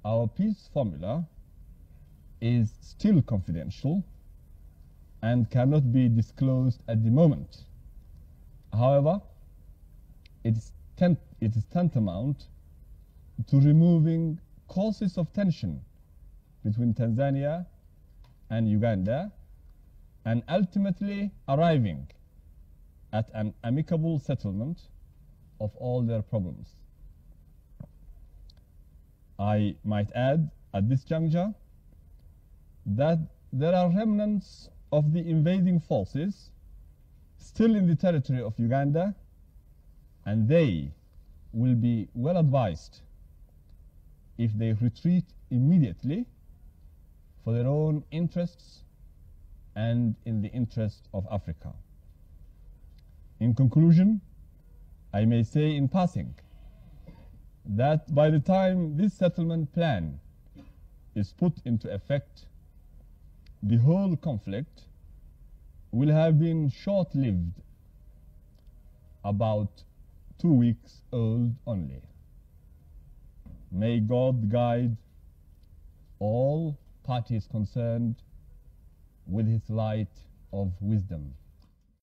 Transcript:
our peace formula is still confidential and cannot be disclosed at the moment. However, it is tantamount to removing causes of tension between Tanzania and Uganda and ultimately arriving at an amicable settlement of all their problems. I might add at this juncture that there are remnants of the invading forces still in the territory of Uganda, and they will be well advised if they retreat immediately for their own interests and in the interest of Africa. In conclusion, I may say in passing that by the time this settlement plan is put into effect, the whole conflict will have been short-lived, about 2 weeks old only. May God guide all parties concerned with his light of wisdom.